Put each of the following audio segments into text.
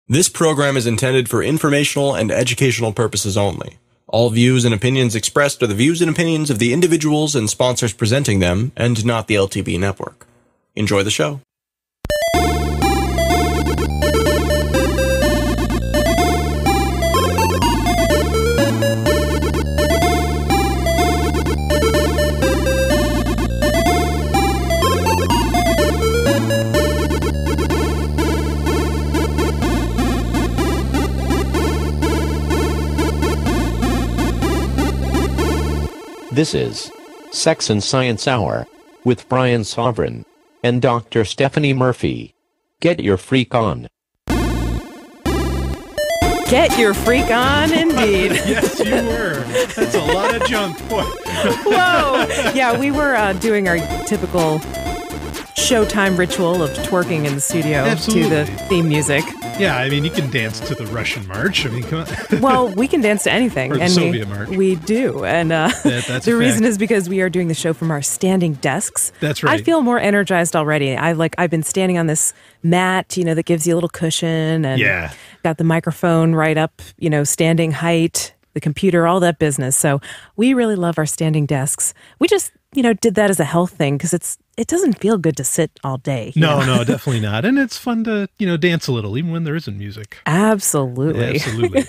This program is intended for informational and educational purposes only. All views and opinions expressed are the views and opinions of the individuals and sponsors presenting them, and not the LTB network. Enjoy the show. This is Sex and Science Hour with Brian Sovereign and Dr. Stephanie Murphy. Get your freak on. Get your freak on, indeed. Yes, you were. That's a lot of junk. Boy. Whoa. Yeah, we were doing our typical showtime ritual of twerking in the studio Absolutely. to the theme music. Yeah, I mean, you can dance to the Russian march. I mean, come on. Well, we can dance to anything. Or the and Soviet march. We do. And that's the a reason fact. is because we are doing the show from our standing desks. That's right. I feel more energized already. I've been standing on this mat, that gives you a little cushion, and Yeah. got the microphone right up, standing height, the computer, all that business. So we really love our standing desks. We just, did that as a health thing because it doesn't feel good to sit all day. No, definitely not. And it's fun to, dance a little, even when there isn't music. Absolutely. Absolutely.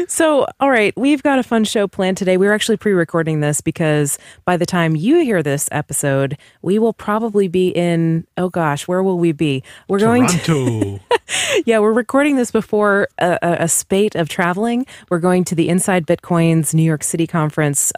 So, all right, we've got a fun show planned today. We're actually pre-recording this because by the time you hear this episode, we will probably be in, oh gosh, where will we be? We're going to, Toronto. yeah, we're recording this before a spate of traveling. We're going to the Inside Bitcoin's New York City conference,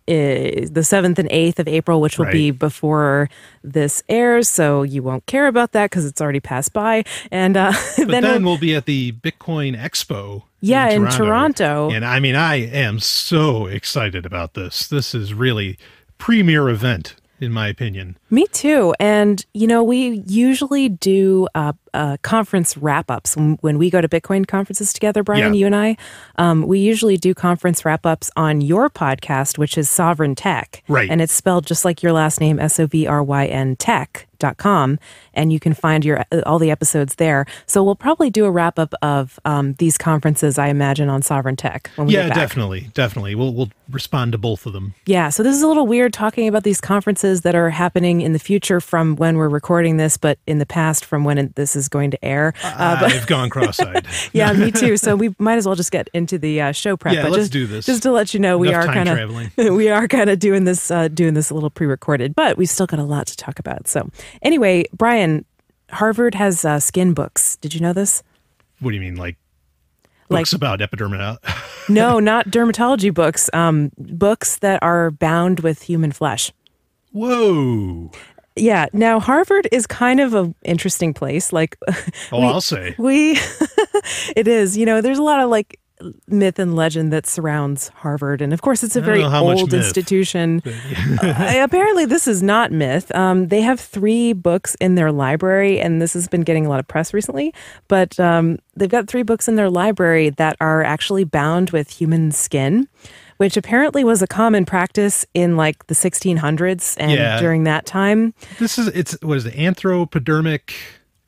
the 7th and 8th of April, which will Right. be before this airs, so you won't care about that because it's already passed by. And But then we'll- we'll be at the Bitcoin Expo. Yeah, in Toronto. And I mean, I am so excited about this. This is really premier event, in my opinion. Me too. And, we usually do conference wrap-ups when we go to Bitcoin conferences together, Brian, Yeah. you and I. We usually do conference wrap-ups on your podcast, which is Sovereign Tech. Right. And it's spelled just like your last name, SOVRYN tech.com. And you can find all the episodes there. So we'll probably do a wrap-up of these conferences, I imagine, on Sovereign Tech when we Yeah, get back. definitely. We'll respond to both of them. Yeah, so this is a little weird talking about these conferences that are happening in the future from when we're recording this, but in the past from when this is going to air. I've gone cross-eyed. Yeah, me too. So we might as well just get into the show prep. Yeah, but let's just, do this. Just to let you know, we Enough are time kind traveling. of we are kind of doing this a little pre-recorded, but we've still got a lot to talk about. So anyway, Brian, Harvard has skin books. Did you know this? What do you mean, like books about epidermal? No, not dermatology books. Books that are bound with human flesh. Whoa. Yeah. Now, Harvard is kind of an interesting place. I'll say. It is. There's a lot of myth and legend that surrounds Harvard. And of course, it's a very how much old myth. institution. Apparently, this is not myth. They have 3 books in their library, and this has been getting a lot of press recently. But they've got 3 books in their library that are actually bound with human skin, which apparently was a common practice in the 1600s and Yeah. during that time. What is it? Anthropodermic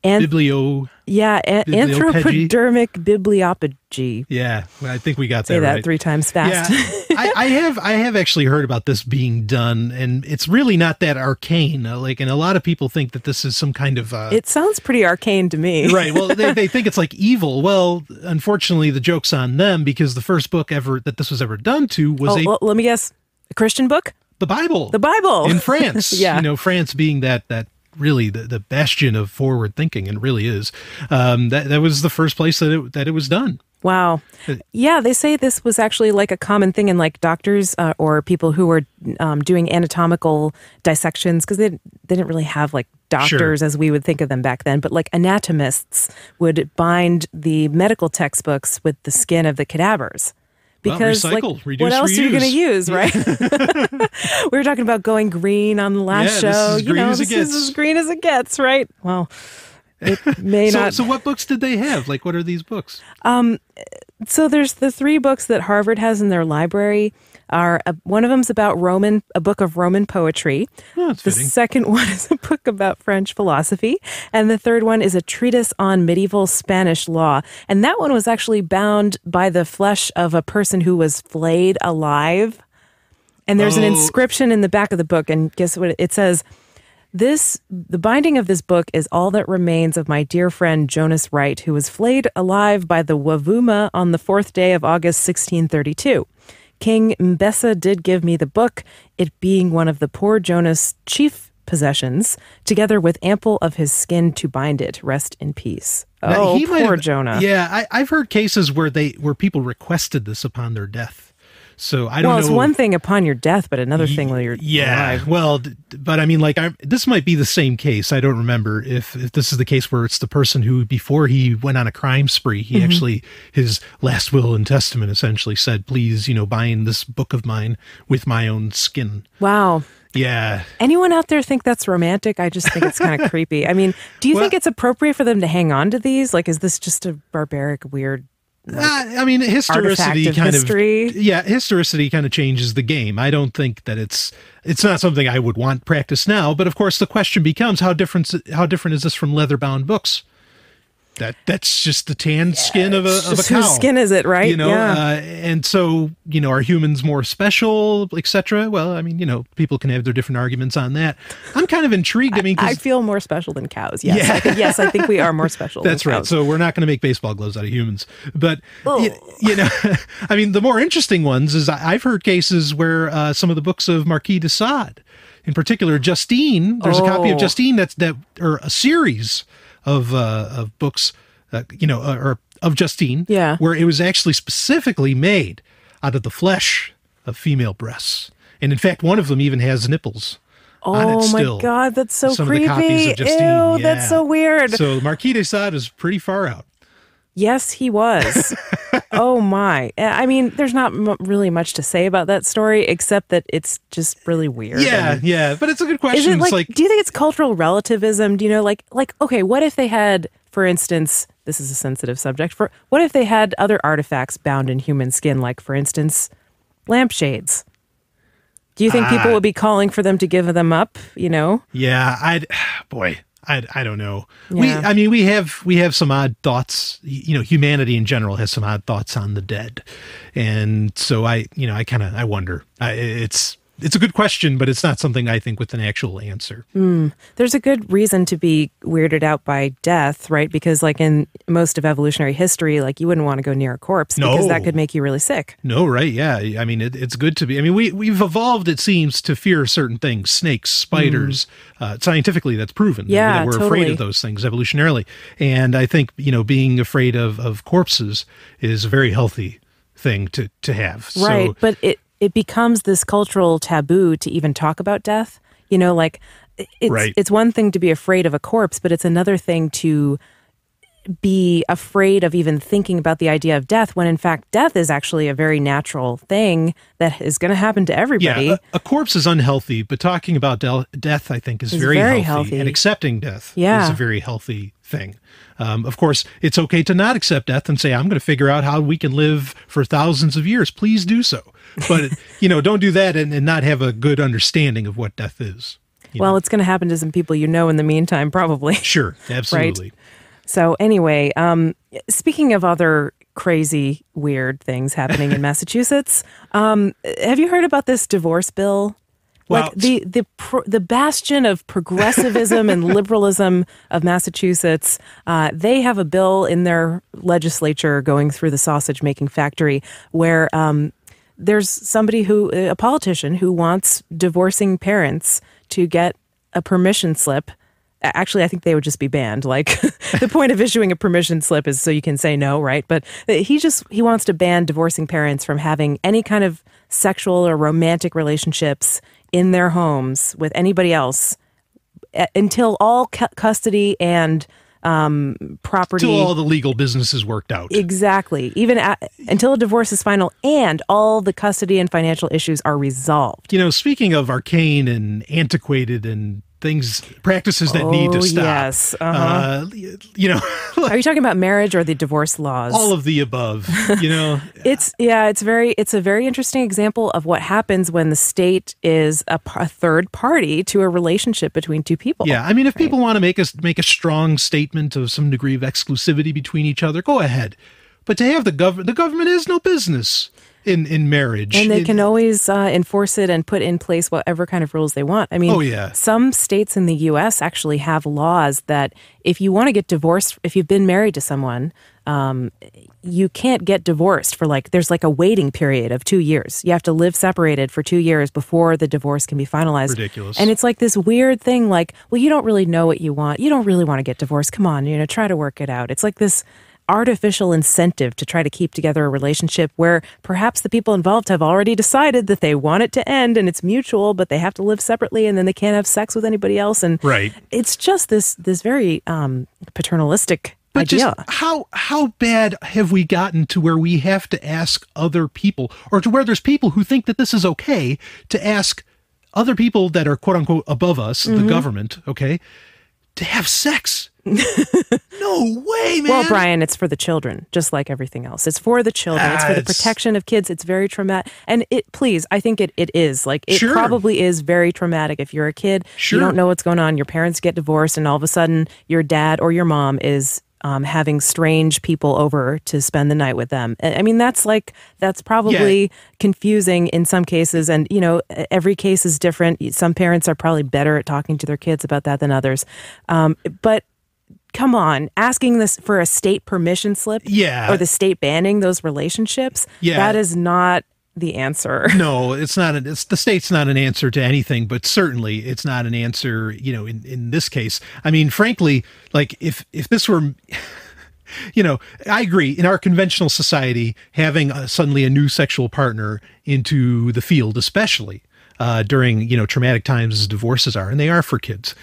And biblio. yeah, Bibliopegy? anthropodermic bibliopegy. Yeah, I think we got Say that that right. 3 times fast. Yeah, I have actually heard about this being done, and it's really not that arcane. And a lot of people think that this is some kind of It sounds pretty arcane to me. right. Well, they think it's like evil. Well, unfortunately, the joke's on them because the first book ever that this was ever done to was Well, let me guess. A Christian book? the Bible. The Bible. In France. Yeah. France being that really the bastion of forward thinking, and really is. That was the first place that it was done. Wow. Yeah, they say this was actually a common thing in doctors or people who were doing anatomical dissections, because they didn't really have doctors Sure. as we would think of them back then, but anatomists would bind the medical textbooks with the skin of the cadavers. Because recycle, reduce, what else are you going to reuse. use, right? We were talking about going green on the last Yeah, show. this is green as it this is gets. as green as it gets, right? Well, it may not. So what books did they have? What are these books? So there's the 3 books that Harvard has in their library. are one of them's about a book of Roman poetry. Oh, that's The fitting. second one is a book about French philosophy, and the third one is a treatise on medieval Spanish law. And that one was actually bound by the flesh of a person who was flayed alive. And there's an inscription in the back of the book, and guess what it says? The binding of this book is all that remains of my dear friend Jonas Wright, who was flayed alive by the Wavuma on the 4th day of August 1632. King Mbessa did give me the book, it being one of the poor Jonas' chief possessions, together with ample of his skin to bind it. Rest in peace. Now, Oh, he might poor have- Jonah. Yeah, I've heard cases where people requested this upon their death. So I don't know. Well, it's one thing upon your death, but another thing while you're alive. Well, but I mean, like, this might be the same case. I don't remember if this is the case where it's the person who, before he went on a crime spree, he actually, his last will and testament essentially said, please, bind this book of mine with my own skin. Wow. Yeah. Anyone out there think that's romantic? I just think it's kind of creepy. I mean, do you think it's appropriate for them to hang on to these? Like, is this just a barbaric, weird... I mean, historicity artifact of history? Historicity kind of changes the game. I don't think that it's not something I would want practiced now. But of course, the question becomes how different is this from leather-bound books? That's just the tanned skin of a Just cow. whose skin is it, right? And so are humans more special, etc.? Well, I mean, people can have their different arguments on that. I'm kind of intrigued. I mean, 'cause I feel more special than cows. Yes, I think we are more special. that's than right. cows. So we're not going to make baseball gloves out of humans. But, I mean, the more interesting ones is I've heard cases where some of the books of Marquis de Sade, in particular, Justine, there's a copy of Justine or a series of books, or of Justine, where it was actually specifically made out of the flesh of female breasts. And in fact, one of them even has nipples. Oh my God, that's so Some creepy. of the copies of Justine. Ew, that's so weird. So Marquis de Sade is pretty far out. Yes, he was. Oh my. I mean, there's not really much to say about that story, except that it's just really weird. Yeah. But it's a good question. Is it It's like, do you think it's cultural relativism? Do you know, like, okay, what if they had, for instance, this is a sensitive subject, what if they had other artifacts bound in human skin, like, for instance, lampshades? Do you think people would be calling for them to give them up, Yeah, I don't know. Yeah. We have some odd thoughts. Humanity in general has some odd thoughts on the dead, and so I wonder. It's a good question, but it's not something I think with an actual answer. There's a good reason to be weirded out by death, right? Because like in most of evolutionary history, like you wouldn't want to go near a corpse because that could make you really sick. No, right? Yeah. I mean, it's good to be. I mean, we've evolved, it seems, to fear certain things: snakes, spiders. Scientifically, that's proven. Yeah, that we're totally. afraid of those things evolutionarily, and I think being afraid of corpses is a very healthy thing to have. Right, So, but it becomes this cultural taboo to even talk about death. It's one thing to be afraid of a corpse, but it's another thing to be afraid of even thinking about the idea of death, when in fact death is actually a very natural thing that is going to happen to everybody. Yeah, a corpse is unhealthy, but talking about death, I think, is very healthy. And accepting death is a very healthy thing. Of course, it's okay to not accept death and say, I'm going to figure out how we can live for thousands of years. Please do so. But, don't do that and not have a good understanding of what death is. Well, it's going to happen to some people in the meantime, probably. Sure, absolutely. Right? So anyway, speaking of other crazy, weird things happening in Massachusetts, have you heard about this divorce bill? Well, Like the bastion of progressivism and liberalism of Massachusetts, they have a bill in their legislature going through the sausage making factory where there's a politician who wants divorcing parents to get a permission slip. Actually, I think they would just be banned. Like the point of issuing a permission slip is so you can say no, right? But he wants to ban divorcing parents from having any kind of sexual or romantic relationships in their homes with anybody else until all custody and property. Until all the legal business is worked out. Exactly. Even until a divorce is final and all the custody and financial issues are resolved. Speaking of arcane and antiquated and practices that need to stop. Yes. Are you talking about marriage or the divorce laws? All of the above, It's a very interesting example of what happens when the state is a third party to a relationship between two people. Yeah. I mean, if people want to make a strong statement of some degree of exclusivity between each other, go ahead. But to have the government has no business in marriage. And they can always enforce it and put in place whatever kind of rules they want. I mean, some states in the U.S. actually have laws that if you want to get divorced, if you've been married to someone, you can't get divorced for there's a waiting period of 2 years. You have to live separated for 2 years before the divorce can be finalized. Ridiculous. And it's this weird thing well, you don't really know what you want. You don't really want to get divorced. Come on, try to work it out. It's this artificial incentive to try to keep together a relationship where perhaps the people involved have already decided that they want it to end and it's mutual, but they have to live separately and then they can't have sex with anybody else. And it's just this very paternalistic idea. Just how bad have we gotten to where we have to ask other people, or to where there's people who think that this is okay to ask other people that are quote unquote above us, the government, to have sex? No way, man. Well, Brian, it's for the children, just like everything else. It's for the children. It's for the protection of kids. It's very traumatic. And I think it is. It probably is very traumatic. If you're a kid, you don't know what's going on. Your parents get divorced, and all of a sudden, your dad or your mom is having strange people over to spend the night with them. I mean, that's probably confusing in some cases. And, every case is different. Some parents are probably better at talking to their kids about that than others. But come on, asking this for a state permission slip or the state banning those relationships, that is not the answer. No, it's not. The state's not an answer to anything, but certainly it's not an answer, in this case. I mean, frankly, if this were, I agree. In our conventional society, having suddenly a new sexual partner into the field, especially during, traumatic times as divorces are, and they are for kids,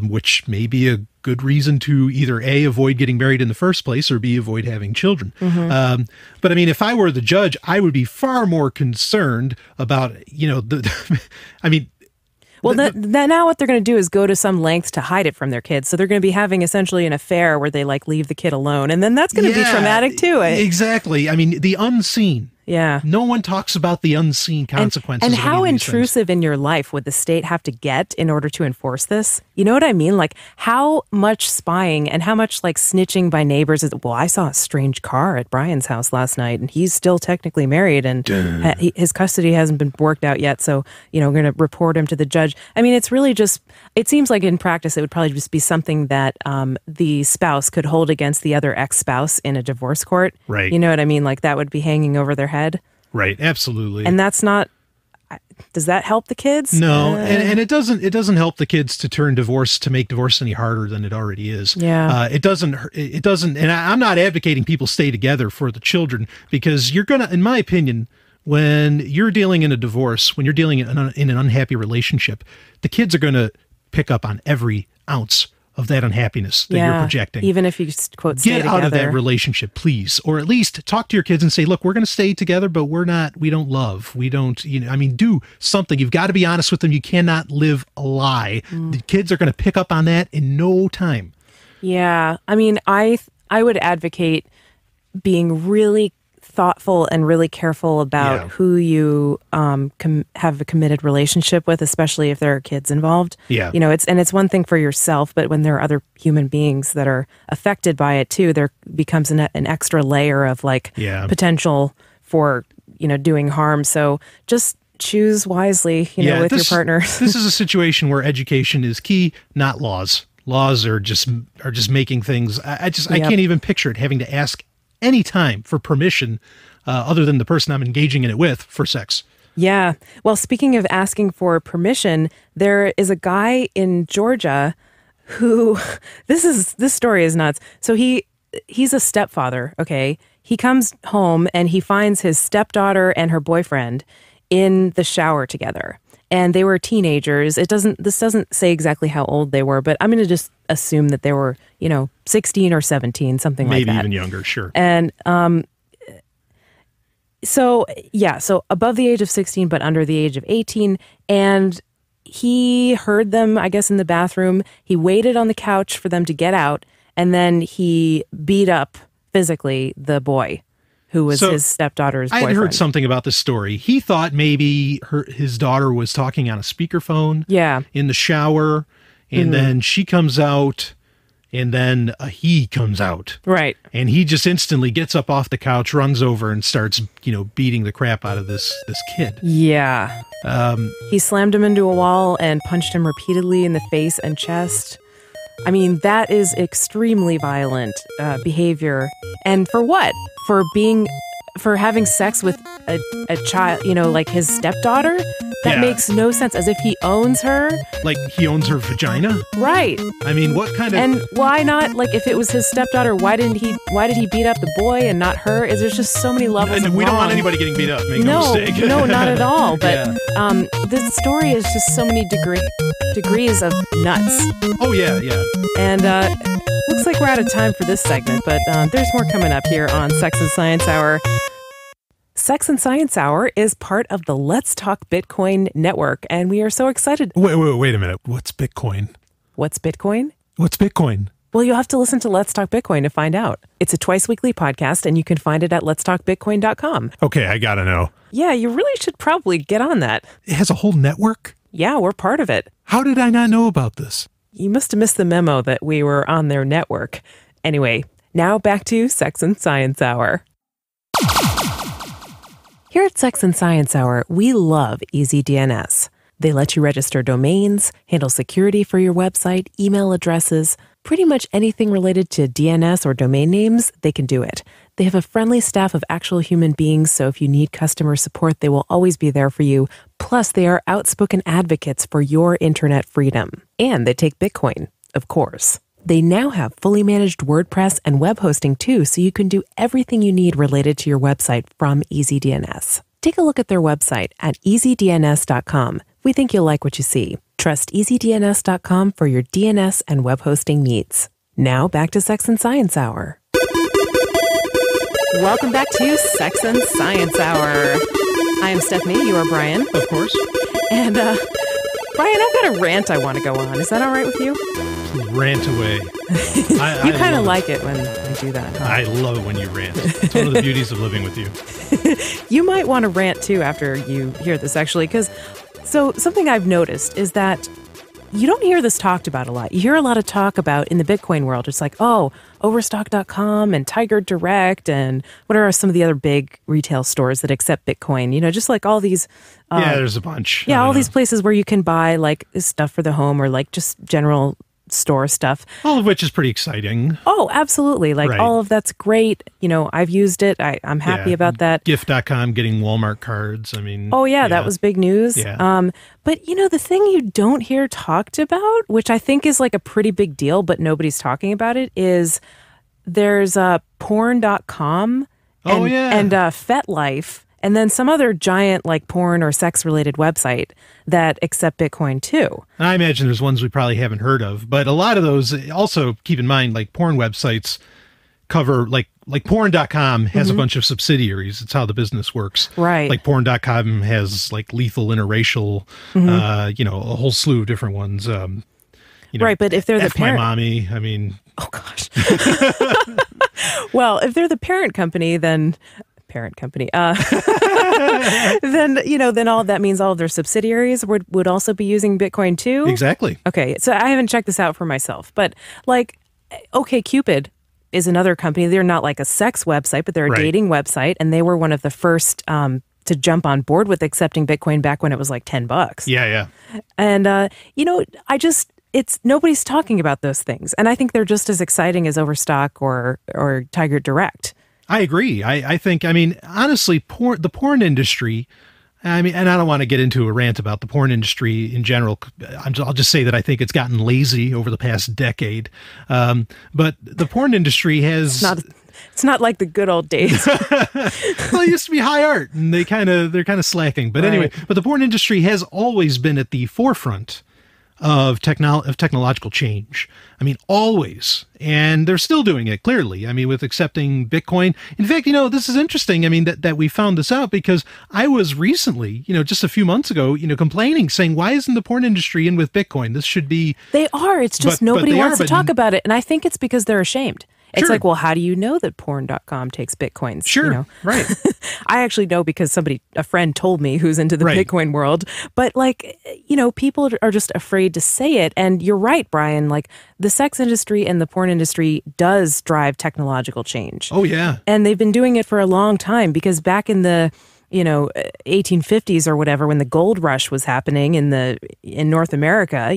which may be a good reason to either A, avoid getting married in the first place, or B, avoid having children. But I mean, if I were the judge, I would be far more concerned about, now what they're going to do is go to some lengths to hide it from their kids. So they're going to be having essentially an affair where they leave the kid alone. And then that's going to be traumatic too. Exactly. I mean, the unseen. Yeah. No one talks about the unseen consequences. And how intrusive in your life would the state have to get in order to enforce this? You know what I mean? How much spying and how much snitching by neighbors is, well, I saw a strange car at Brian's house last night and he's still technically married and his custody hasn't been worked out yet. So, we're going to report him to the judge. I mean, it's really just, it seems like in practice, it would probably just be something that the spouse could hold against the other ex-spouse in a divorce court. Right. You know what I mean? That would be hanging over their head. Right, absolutely. And that's not, does that help the kids? No, and it doesn't help the kids to make divorce any harder than it already is. Yeah. It doesn't, and I'm not advocating people stay together for the children, because you're going to, in my opinion, when you're dealing in a divorce, when you're dealing in an unhappy relationship, the kids are going to pick up on every ounce of that unhappiness that you're projecting. Even if you quote stay Get together. out of that relationship, please. Or at least talk to your kids and say, look, we're going to stay together, but we don't love. We don't, do something. You've got to be honest with them. You cannot live a lie. The kids are going to pick up on that in no time. Yeah. I mean, I would advocate being really thoughtful and really careful about who you have a committed relationship with, especially if there are kids involved. Yeah. It's one thing for yourself, but when there are other human beings that are affected by it too, there becomes an extra layer of potential for, doing harm. So just choose wisely, with your partner. This is a situation where education is key, not laws. Laws are just making things. I can't even picture it, having to ask any time for permission other than the person I'm engaging in it with for sex. Yeah. Well, speaking of asking for permission, there is a guy in Georgia who this story is nuts. So he's a stepfather, okay? He comes home and he finds his stepdaughter and her boyfriend in the shower together. And they were teenagers. This doesn't say exactly how old they were, but I'm going to just assume that they were, 16 or 17, something like that. Maybe even younger, sure. And so above the age of 16, but under the age of 18. And he heard them, I guess, in the bathroom. He waited on the couch for them to get out, and then he beat up physically the boy who was his stepdaughter's boyfriend. I had heard something about this story. He thought maybe his daughter was talking on a speakerphone in the shower, and then she comes out, and then he comes out. Right. And he just instantly gets up off the couch, runs over, and starts, beating the crap out of this kid. Yeah. He slammed him into a wall and punched him repeatedly in the face and chest. I mean, that is extremely violent behavior. And for what? For having sex with a child, like his stepdaughter? That makes no sense. As if he owns her. Like he owns her vagina? Right. I mean, what kind of... And why not, like, if it was his stepdaughter, why did he beat up the boy and not her? There's just so many levels of we wrong. Don't want anybody getting beat up, make no mistake. No, not at all. But this story is just so many degrees of nuts. Oh, yeah. And looks like we're out of time for this segment, but there's more coming up here on Sex and Science Hour. Sex and Science Hour is part of the Let's Talk Bitcoin network, and we are so excited. Wait a minute. What's Bitcoin? What's Bitcoin? What's Bitcoin? Well, you'll have to listen to Let's Talk Bitcoin to find out. It's a twice-weekly podcast, and you can find it at letstalkbitcoin.com. Okay, I gotta know. Yeah, you really should probably get on that. It has a whole network? Yeah, we're part of it. How did I not know about this? You must have missed the memo that we were on their network. Anyway, now back to Sex and Science Hour. Here at Sex and Science Hour, we love EasyDNS. They let you register domains, handle security for your website, email addresses, pretty much anything related to DNS or domain names, they can do it. They have a friendly staff of actual human beings, so if you need customer support, they will always be there for you. Plus, they are outspoken advocates for your internet freedom. And they take Bitcoin, of course. They now have fully managed WordPress and web hosting too, so you can do everything you need related to your website from EasyDNS. Take a look at their website at easydns.com. We think you'll like what you see. Trust easydns.com for your DNS and web hosting needs. Now back to Sex and Science Hour. Welcome back to Sex and Science Hour. I am Stephanie. You are Brian. Of course. And, Brian, I've got a rant I want to go on. Is that all right with you? Rant away. You kind of like it when I do that, huh? I love it when you rant. It's one of the beauties of living with you. You might want to rant, too, after you hear this, actually, because something I've noticed is that you don't hear this talked about a lot. You hear a lot of talk about in the Bitcoin world. It's like, Overstock.com and Tiger Direct and what are some of the other big retail stores that accept Bitcoin? Just like all these. There's a bunch. Yeah, all these places where you can buy like stuff for the home or like just general store stuff. All of which is pretty exciting. Oh, absolutely. Like all of that's great. I've used it. I'm happy about that. Gift.com getting Walmart cards. I mean. Oh, yeah, that was big news. Yeah. But, the thing you don't hear talked about, which I think is like a pretty big deal, but nobody's talking about it, is there's porn.com and FetLife. And then some other giant like porn or sex related website that accept Bitcoin too. I imagine there's ones we probably haven't heard of, but a lot of those also keep in mind, like porn websites cover like porn.com has a bunch of subsidiaries. It's how the business works. Right. Like porn.com has like lethal interracial, a whole slew of different ones. Right. But if they're the parent, my mommy, I mean, oh gosh. Well, if they're the parent company, then then all that means all of their subsidiaries would also be using Bitcoin too. Exactly. Okay, so I haven't checked this out for myself, but like OkCupid is another company. They're not like a sex website, but they're a dating website, and they were one of the first to jump on board with accepting Bitcoin back when it was like $10. Yeah. And it's nobody's talking about those things, and I think they're just as exciting as Overstock or Tiger Direct. I agree. I think, honestly, the porn industry, and I don't want to get into a rant about the porn industry in general. I'll just say that I think it's gotten lazy over the past decade. But the porn industry has... It's not like the good old days. Well, it used to be high art, and they're kind of slacking. But anyway, but the porn industry has always been at the forefront of technological change. I mean, always. And they're still doing it, clearly. I mean, with accepting Bitcoin. In fact, this is interesting. I mean, that we found this out because I was recently, just a few months ago, complaining, saying, why isn't the porn industry in with Bitcoin? This should be... They are. It's just nobody wants to talk about it. And I think it's because they're ashamed. It's like, well, how do you know that porn.com takes Bitcoins? Sure, right. I actually know because a friend told me who's into the Bitcoin world. But people are just afraid to say it. And you're right, Brian, like the sex industry and the porn industry does drive technological change. Oh, yeah. And they've been doing it for a long time because back in the 1850s or whatever, when the gold rush was happening in North America,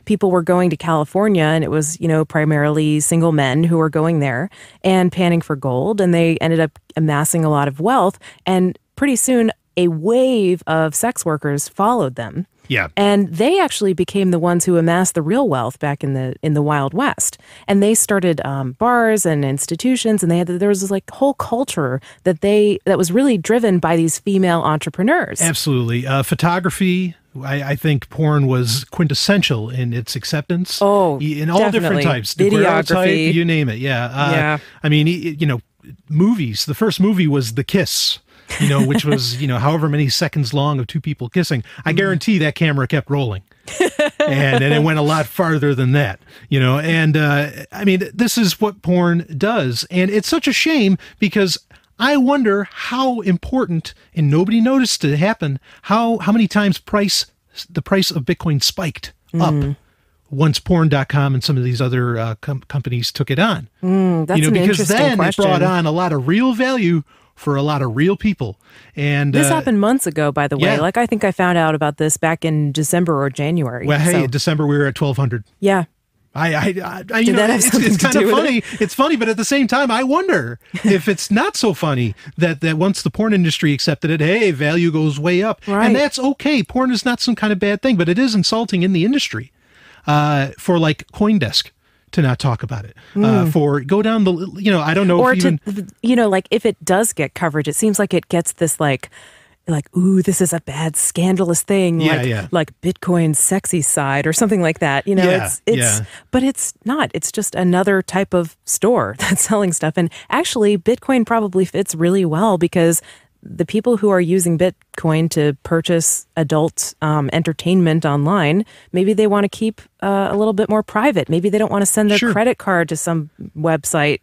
people were going to California and it was, primarily single men who were going there and panning for gold, and they ended up amassing a lot of wealth. And pretty soon a wave of sex workers followed them. Yeah. And they actually became the ones who amassed the real wealth back in the Wild West. And they started bars and institutions, and there was this whole culture that was really driven by these female entrepreneurs. Absolutely. Photography. I think porn was quintessential in its acceptance. Oh, in all different types. Videography. Type, you name it. Yeah. I mean, movies. The first movie was The Kiss. Which was, however many seconds long of two people kissing. I guarantee that camera kept rolling. and it went a lot farther than that, And I mean, this is what porn does. And it's such a shame because I wonder how important, and nobody noticed it happen, how many times the price of Bitcoin spiked up once porn.com and some of these other companies took it on. That's an because interesting then question. It brought on a lot of real value for a lot of real people. And this happened months ago, by the way. Yeah. I think I found out about this back in December or January. Well, hey, in December we were at 1,200. Yeah. It's kind of funny. It's funny, but at the same time, I wonder if it's not so funny that once the porn industry accepted it, hey, value goes way up. Right. And that's okay. Porn is not some kind of bad thing, but it is insulting in the industry for CoinDesk to not talk about it, for go down the, I don't know. Or if if it does get coverage, it seems like it gets this ooh, this is a bad scandalous thing. Like Bitcoin's sexy side or something like that. But it's not. It's just another type of store that's selling stuff. And actually, Bitcoin probably fits really well because the people who are using Bitcoin to purchase adult entertainment online, maybe they want to keep a little bit more private. Maybe they don't want to send their credit card to some website,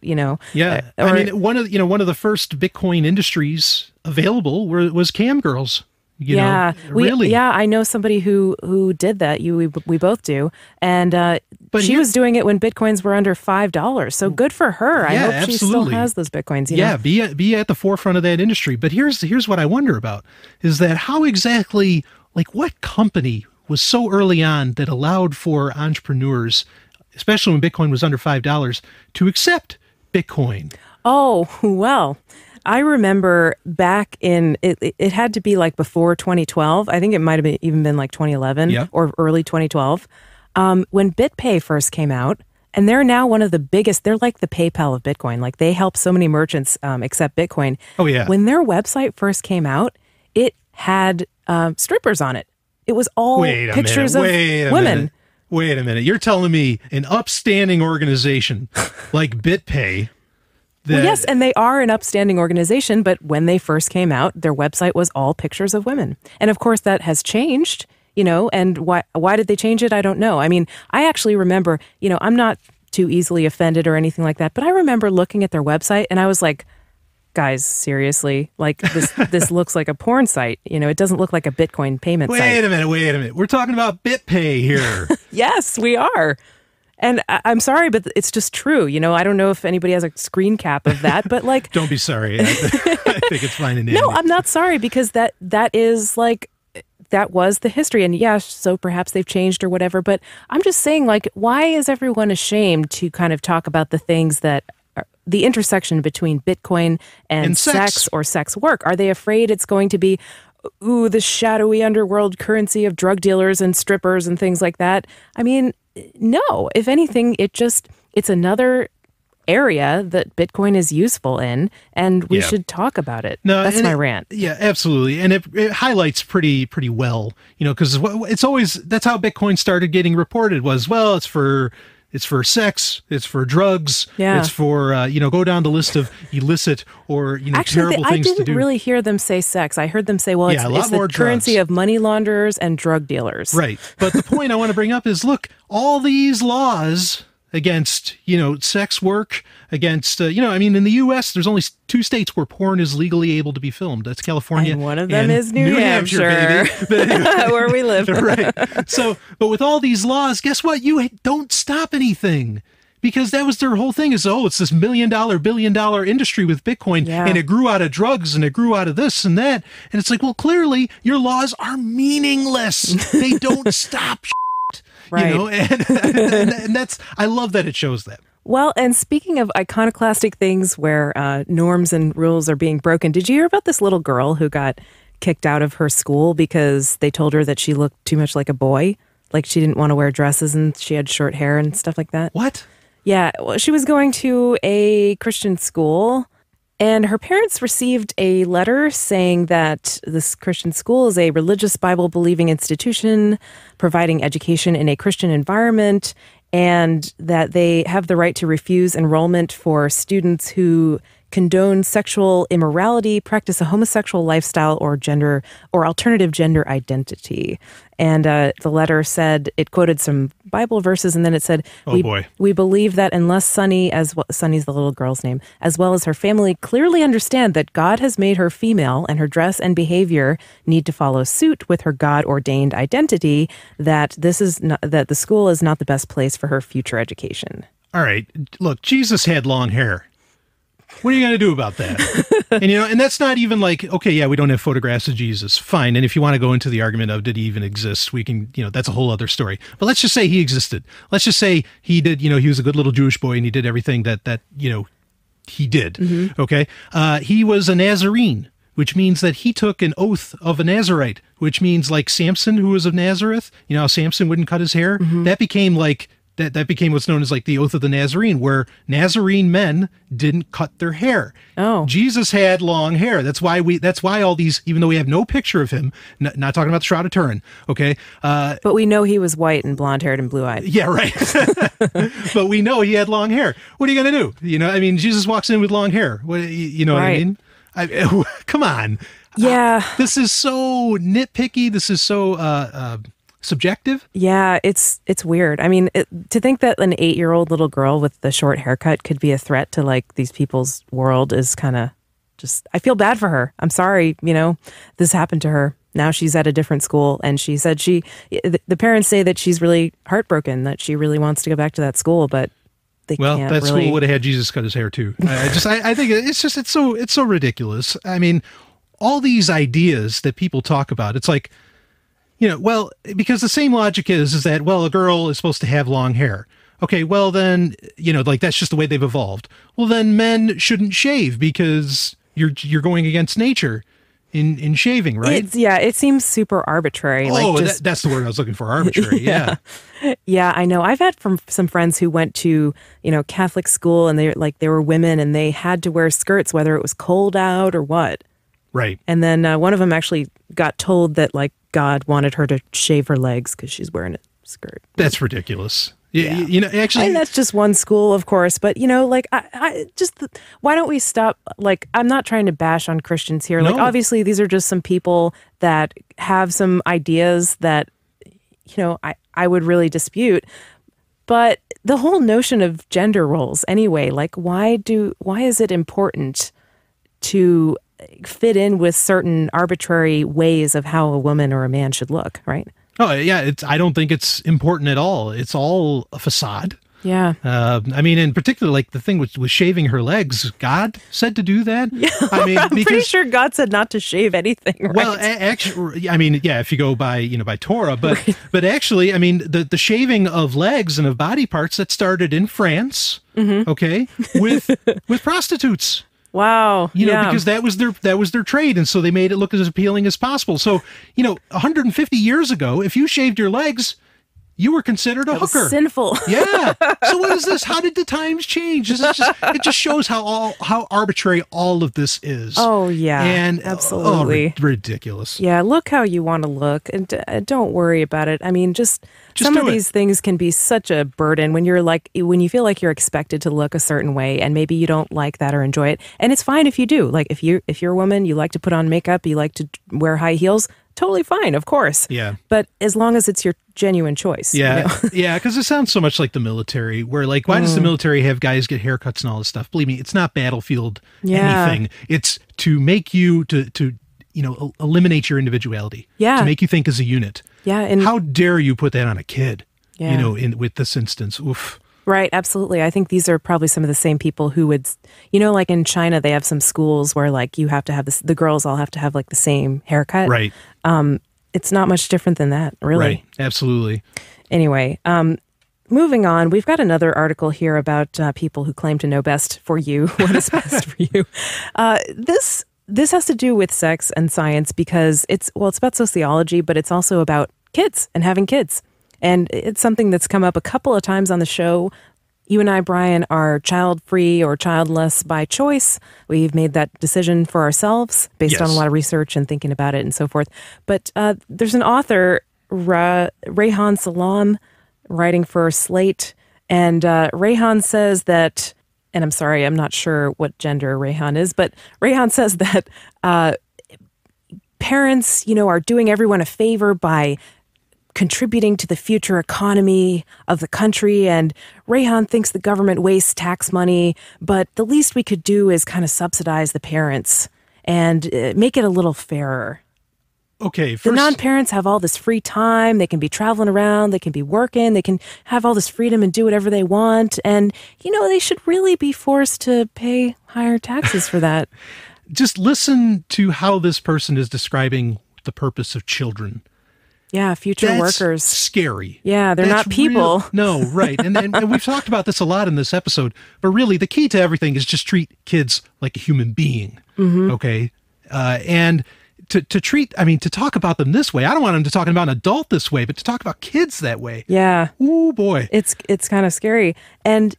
Yeah. I mean, one of the first Bitcoin industries available was cam girls. Really. I know somebody who did that. We both do, and but she was doing it when Bitcoins were under $5. So good for her. I hope she still has those Bitcoins. Yeah, be at the forefront of that industry. But here's what I wonder about is that how exactly, what company was so early on that allowed for entrepreneurs, especially when Bitcoin was under $5, to accept Bitcoin? Oh, well, I remember back in, it had to be before 2012. I think it might have even been 2011 or early 2012. When BitPay first came out, and they're now one of the biggest, they're like the PayPal of Bitcoin. They help so many merchants accept Bitcoin. Oh, yeah. When their website first came out, it had strippers on it. It was all pictures of women. Wait a minute. You're telling me an upstanding organization like BitPay... Well, yes, and they are an upstanding organization, but when they first came out, their website was all pictures of women. And of course, that has changed, and why did they change it? I don't know. I mean, I actually remember, I'm not too easily offended or anything like that, but I remember looking at their website and I was like, guys, seriously, this looks like a porn site. It doesn't look like a Bitcoin payment site. Wait a minute. We're talking about BitPay here. Yes, we are. And I'm sorry, but it's just true. I don't know if anybody has a screen cap of that, but Don't be sorry. I think it's fine and dandy. No, I'm not sorry because that is that was the history. And yeah, so perhaps they've changed or whatever. But I'm just saying, why is everyone ashamed to kind of talk about the things that are the intersection between Bitcoin and sex or sex work? Are they afraid it's going to be, ooh, the shadowy underworld currency of drug dealers and strippers and things like that? I mean, no, if anything, it's another area that Bitcoin is useful in, and we should talk about it. No, that's my rant. Yeah, absolutely. And it highlights pretty well, because it's always, that's how Bitcoin started getting reported was, well, it's for sex, it's for drugs, it's for, go down the list of illicit or, Actually, terrible things to do. I didn't really hear them say sex. I heard them say, well, it's the currency of money launderers and drug dealers. Right. But the point I want to bring up is, look, all these laws against, sex work, against, in the U.S., there's only 2 states where porn is legally able to be filmed. That's California. And one of them is New Hampshire, baby. Where we live. Right. So, but with all these laws, guess what? You don't stop anything. Because that was their whole thing is, it's this $1 billion industry with Bitcoin, and it grew out of drugs and it grew out of this and that. And it's like, well, clearly your laws are meaningless. They don't stop shit, right. And that's, I love that it shows that. Well, and speaking of iconoclastic things where norms and rules are being broken, did you hear about this little girl who got kicked out of her school because they told her that she looked too much like a boy? Like she didn't want to wear dresses and she had short hair and stuff like that? What? Yeah, well, she was going to a Christian school, and her parents received a letter saying that this Christian school is a religious Bible-believing institution providing education in a Christian environment, and that they have the right to refuse enrollment for students who condone sexual immorality, practice a homosexual lifestyle, or alternative gender identity. And the letter said, it quoted some Bible verses, and then it said, we believe that unless Sunny's the little girl's name, as well as her family clearly understand that God has made her female and her dress and behavior need to follow suit with her God-ordained identity, that that the school is not the best place for her future education. All right. Look, Jesus had long hair. What are you going to do about that? And that's not even like, okay, yeah, we don't have photographs of Jesus. Fine. And if you want to go into the argument of did he even exist, we can, that's a whole other story. But let's just say he existed. Let's just say he did, he was a good little Jewish boy and he did everything that he did. Mm-hmm. Okay. He was a Nazarene, which means that he took an oath of a Nazarite, which means like Samson, who was of Nazareth, how Samson wouldn't cut his hair. Mm-hmm. That became like, that became what's known as like the Oath of the Nazarene, where Nazarene men didn't cut their hair. Oh, Jesus had long hair. That's why all these, even though we have no picture of him, not talking about the Shroud of Turin. Okay. But we know he was white and blonde haired and blue eyed. Yeah. Right. But we know he had long hair. What are you going to do? Jesus walks in with long hair. What, what I mean? Come on. Yeah. This is so nitpicky. This is so, subjective. Yeah, it's weird. I mean, to think that an 8-year-old little girl with the short haircut could be a threat to like these people's world is kind of just, I feel bad for her. I'm sorry, this happened to her. Now she's at a different school, and she said the parents say that she's really heartbroken, that she really wants to go back to that school, but they can't that really. School would have had Jesus cut his hair too. I think it's so ridiculous. I mean, all these ideas that people talk about, it's like, because the same logic is that, well, a girl is supposed to have long hair. Okay, well then, like that's just the way they've evolved. Well, then men shouldn't shave because you're going against nature in shaving, right? It seems super arbitrary. That's the word I was looking for, arbitrary. Yeah. Yeah, I know. I've had some friends who went to, Catholic school, and they were women and they had to wear skirts whether it was cold out or what. Right. And then one of them actually got told that like God wanted her to shave her legs because she's wearing a skirt. That's ridiculous. Yeah. Actually, and that's just one school, of course. But like why don't we stop? Like, I'm not trying to bash on Christians here. No. Like, obviously, these are just some people that have some ideas that I would really dispute. But the whole notion of gender roles, anyway, like why is it important to fit in with certain arbitrary ways of how a woman or a man should look, right? Oh, yeah. I don't think it's important at all. It's all a facade. Yeah. In particular, like the thing with shaving her legs, God said to do that. Yeah. I'm pretty sure God said not to shave anything, right? Well, actually, if you go by Torah, but right. But actually, the shaving of legs and of body parts that started in France, mm-hmm. Okay, with prostitutes. Wow. Because that was their trade. And so they made it look as appealing as possible. So, 150 years ago, if you shaved your legs, you were considered a That was hooker. sinful. Yeah. So what is this? How did the times change? It just shows how arbitrary all of this is. Oh, yeah. And absolutely. Ridiculous. Yeah, look how you want to look, and don't worry about it. I mean, just some of these things can be such a burden when you feel like you're expected to look a certain way, and maybe you don't like that or enjoy it. And it's fine if you do. Like if you're a woman, you like to put on makeup, you like to wear high heels. Totally fine, of course. Yeah. But as long as it's your genuine choice. Yeah. You know? Yeah, because it sounds so much like the military, where like, why does the military have guys get haircuts and all this stuff? Believe me, it's not battlefield anything. It's to make you to eliminate your individuality. Yeah. To make you think as a unit. Yeah. And how dare you put that on a kid? Yeah. With this instance. Oof. Right, absolutely. I think these are probably some of the same people who would, like in China, they have some schools where like you have to have the girls all have to have like the same haircut. Right. It's not much different than that, really. Right, absolutely. Anyway, moving on, we've got another article here about people who claim to know best for you, what is best for you. This has to do with sex and science because it's about sociology, but it's also about kids and having kids. And it's something that's come up a couple of times on the show. You and I, Brian, are child-free or childless by choice. We've made that decision for ourselves based on a lot of research and thinking about it and so forth. But there's an author, Reihan Salam, writing for Slate. And Reihan says that, and I'm sorry, I'm not sure what gender Reihan is, but Reihan says that parents, are doing everyone a favor by contributing to the future economy of the country. And Reihan thinks the government wastes tax money, but the least we could do is kind of subsidize the parents and make it a little fairer. Okay. The non-parents have all this free time. They can be traveling around. They can be working. They can have all this freedom and do whatever they want. And, they should really be forced to pay higher taxes for that. Just listen to how this person is describing the purpose of children. Yeah, future workers. Scary. Yeah, they're not people. No, right. And we've talked about this a lot in this episode, but really the key to everything is just treat kids like a human being. Mm-hmm. Okay. And to talk about them this way, I don't want them to talk about an adult this way, but to talk about kids that way. Yeah. Ooh, boy. It's kind of scary. And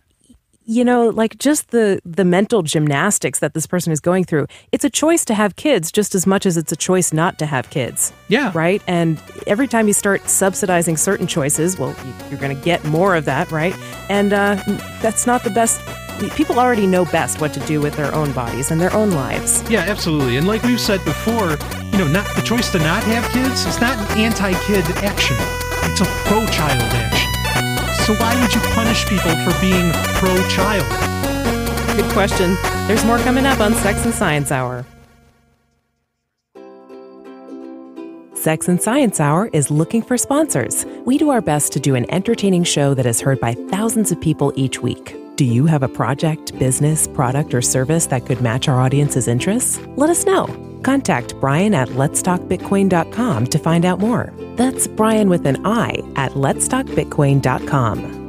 like just the mental gymnastics that this person is going through, it's a choice to have kids just as much as it's a choice not to have kids. Yeah. Right? And every time you start subsidizing certain choices, well, you're going to get more of that, right? And that's not the best. People already know best what to do with their own bodies and their own lives. Yeah, absolutely. And like we've said before, not the choice to not have kids, it's not an anti-kid action. It's a pro-child action. So why would you punish people for being pro-child? Good question. There's more coming up on Sex and Science Hour. Sex and Science Hour is looking for sponsors. We do our best to do an entertaining show that is heard by thousands of people each week. Do you have a project, business, product, or service that could match our audience's interests? Let us know. Contact Brian at letstalkbitcoin.com to find out more. That's Brian with an I at letstalkbitcoin.com.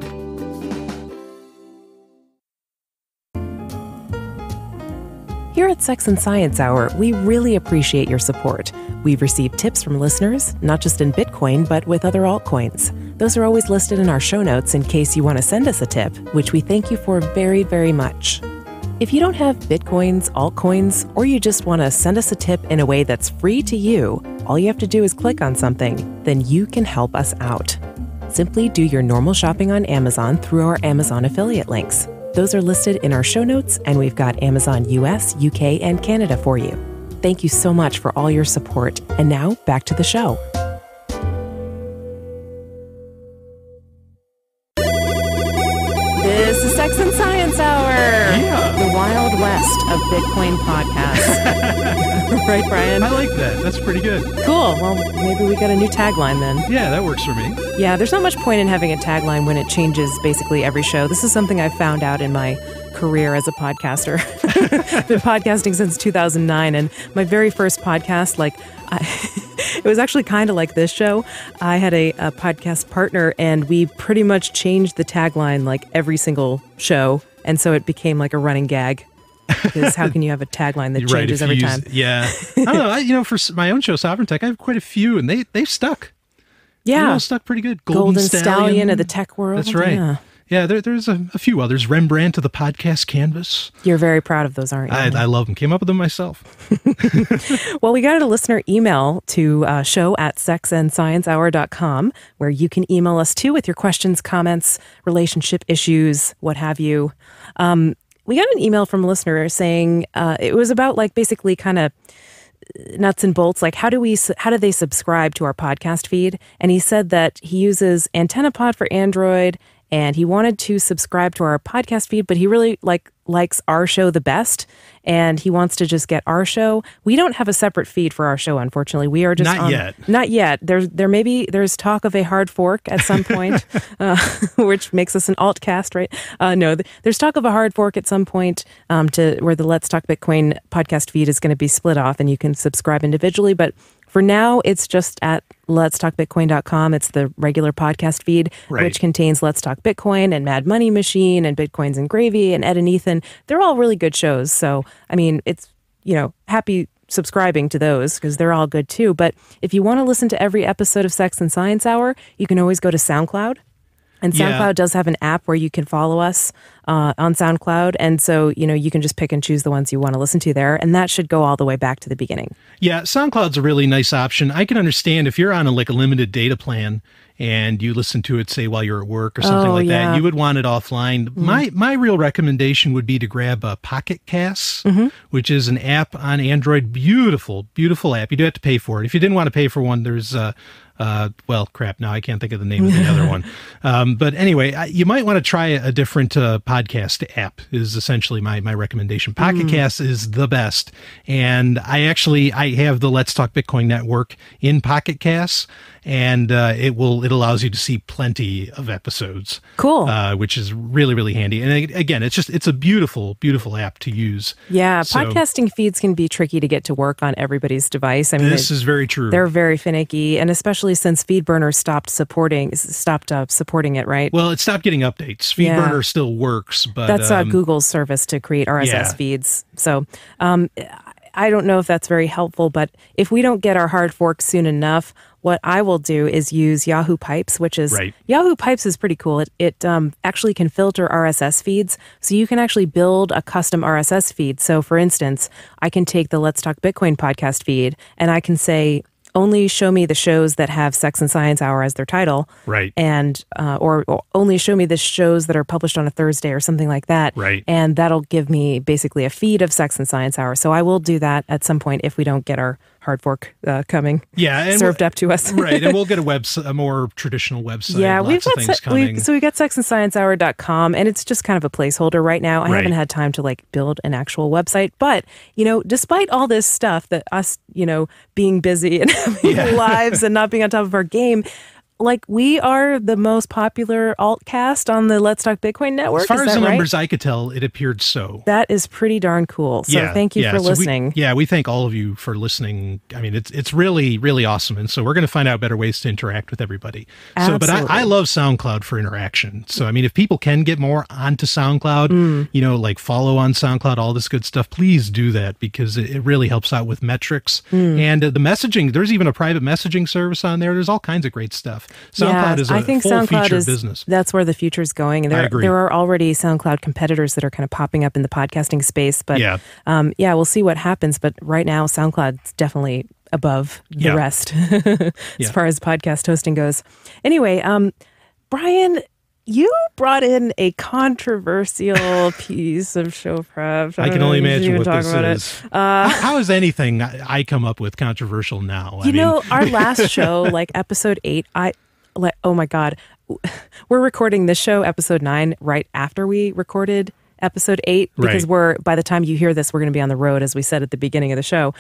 Here at Sex and Science Hour, we really appreciate your support. We've received tips from listeners, not just in Bitcoin, but with other altcoins. Those are always listed in our show notes in case you want to send us a tip, which we thank you for very, very much. If you don't have Bitcoins, altcoins, or you just want to send us a tip in a way that's free to you, all you have to do is click on something, then you can help us out. Simply do your normal shopping on Amazon through our Amazon affiliate links. Those are listed in our show notes, and we've got Amazon US, UK, and Canada for you. Thank you so much for all your support. And now, back to the show. This is Sex and Science Hour. Yeah. The Wild West of Bitcoin podcasts. Right, Brian? I like that. That's pretty good. Cool. Well, maybe we got a new tagline then. Yeah, that works for me. Yeah, there's not much point in having a tagline when it changes basically every show. This is something I've found out in my career as a podcaster. I've been podcasting since 2009, and my very first podcast, it was actually kind of like this show. I had a podcast partner, and we pretty much changed the tagline like every single show, and so it became like a running gag. Because how can you have a tagline that changes every time? Yeah. I don't know. For my own show, Sovereign Tech, I have quite a few, and they've stuck. Yeah. They all stuck pretty good. Golden Stallion of the tech world. That's right. Yeah. Yeah, there's a few others. Rembrandt of the podcast canvas. You're very proud of those, aren't you? I love them. Came up with them myself. Well, we got a listener email to show@sexandsciencehour.com, where you can email us too with your questions, comments, relationship issues, what have you. We got an email from a listener saying it was about like basically kind of nuts and bolts, like how do they subscribe to our podcast feed? And he said that he uses AntennaPod for Android, and he wanted to subscribe to our podcast feed, but he really likes our show the best, and he wants to just get our show. We don't have a separate feed for our show, unfortunately. We are just not yet. There's talk of a hard fork at some point, which makes us an altcast, right? No, there's talk of a hard fork at some point to where the Let's Talk Bitcoin podcast feed is going to be split off, and you can subscribe individually, but for now, it's just at letstalkbitcoin.com. It's the regular podcast feed, which contains Let's Talk Bitcoin and Mad Money Machine and Bitcoins and Gravy and Ed and Ethan. They're all really good shows. So, I mean, it's, happy subscribing to those because they're all good too. But if you want to listen to every episode of Sex and Science Hour, you can always go to SoundCloud. And SoundCloud does have an app where you can follow us on SoundCloud. And so, you can just pick and choose the ones you want to listen to there. And that should go all the way back to the beginning. Yeah, SoundCloud's a really nice option. I can understand if you're on a limited data plan and you listen to it, say, while you're at work or something that, you would want it offline. Mm-hmm. My real recommendation would be to grab Pocket Casts, which is an app on Android. Beautiful, beautiful app. You do have to pay for it. If you didn't want to pay for one, there's... now I can't think of the name of the other one. But anyway, you might want to try a different podcast app is essentially my recommendation. Pocket Cast is the best. And I have the Let's Talk Bitcoin network in Pocket Casts, and it allows you to see plenty of episodes. Cool. Which is really, really handy. And again, it's a beautiful, beautiful app to use. Yeah. Podcasting feeds can be tricky to get to work on everybody's device. I mean, this is very true. They're very finicky, and especially since FeedBurner stopped supporting it, right? Well, it stopped getting updates. FeedBurner still works, but that's Google's service to create RSS feeds. So I don't know if that's very helpful, but if we don't get our hard fork soon enough, what I will do is use Yahoo Pipes, which is Yahoo Pipes is pretty cool. It actually can filter RSS feeds, so you can actually build a custom RSS feed. So, for instance, I can take the Let's Talk Bitcoin podcast feed, and I can say, only show me the shows that have Sex and Science Hour as their title. Right. And, or only show me the shows that are published on a Thursday or something like that. Right. And that'll give me basically a feed of Sex and Science Hour. So I will do that at some point if we don't get our hard fork coming. Yeah. And served up to us. Right. And we'll get a more traditional website. Yeah. We've got things coming. So we got sexandsciencehour.com, and it's just kind of a placeholder right now. I haven't had time to build an actual website, but despite all this stuff that us, being busy and having lives and not being on top of our game, we are the most popular altcast on the Let's Talk Bitcoin network. As far as the numbers I could tell, it appeared so. That is pretty darn cool. So thank you for listening. We thank all of you for listening. I mean, it's really, really awesome. And so we're going to find out better ways to interact with everybody. Absolutely. So, but I love SoundCloud for interaction. So, I mean, if people can get more onto SoundCloud, follow on SoundCloud, all this good stuff, please do that because it really helps out with metrics. And the messaging, there's even a private messaging service on there. There's all kinds of great stuff. SoundCloud is a full-featured business. That's where the future's going. And there are already SoundCloud competitors that are kind of popping up in the podcasting space. But we'll see what happens. But right now, SoundCloud's definitely above the rest as far as podcast hosting goes. Anyway, Brian, you brought in a controversial piece of show prep. I can only imagine what this is. How is anything I come up with controversial now? Our last show, episode 8, oh my God, we're recording this show, episode 9, right after we recorded episode 8, because by the time you hear this, we're going to be on the road, as we said at the beginning of the show.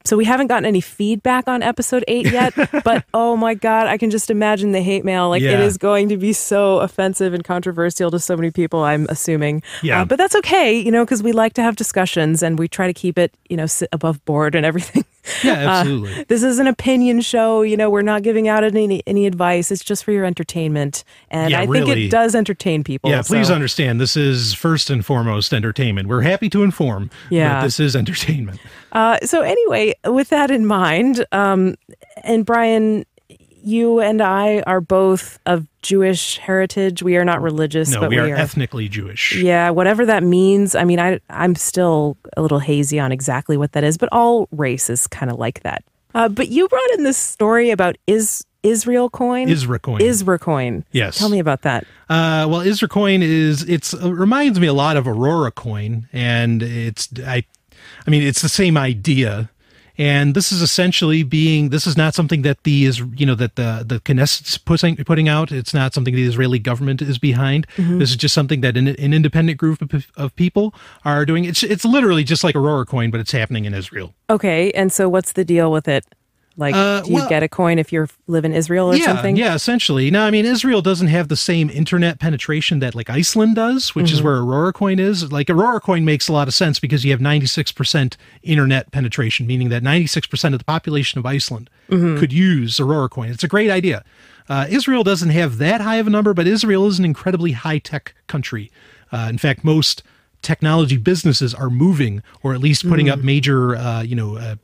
So we haven't gotten any feedback on episode 8 yet, but oh my God, I can just imagine the hate mail. It is going to be so offensive and controversial to so many people, I'm assuming. Yeah. But that's okay, because we like to have discussions and we try to keep it, sit above board and everything. Yeah, absolutely. This is an opinion show. We're not giving out any advice. It's just for your entertainment. And I think it does entertain people. Yeah, please understand, this is first and foremost entertainment. We're happy to inform, but this is entertainment. So anyway, with that in mind, and Brian, you and I are both of Jewish heritage. We are not religious, No, but we are ethnically Jewish. Yeah, whatever that means. I mean, I'm still a little hazy on exactly what that is, but all race is kind of like that. But you brought in this story about Israel coin? Isra coin. Isra coin. Yes. Tell me about that. Well, Isra coin it reminds me a lot of Aurora coin, and it's the same idea. And this is essentially this is not something that the Knesset's putting out. It's not something the Israeli government is behind. Mm-hmm. This is just something that an independent group of people are doing. It's literally just like Aurora coin, but it's happening in Israel. Okay, and so what's the deal with it? Like, do you get a coin if you live in Israel or something? Yeah, essentially. Now, I mean, Israel doesn't have the same internet penetration that like Iceland does, which is where Aurora coin is. Like Aurora coin makes a lot of sense because you have 96% internet penetration, meaning that 96% of the population of Iceland could use Aurora coin. It's a great idea. Israel doesn't have that high of a number, but Israel is an incredibly high-tech country. In fact, most technology businesses are moving, or at least putting up major,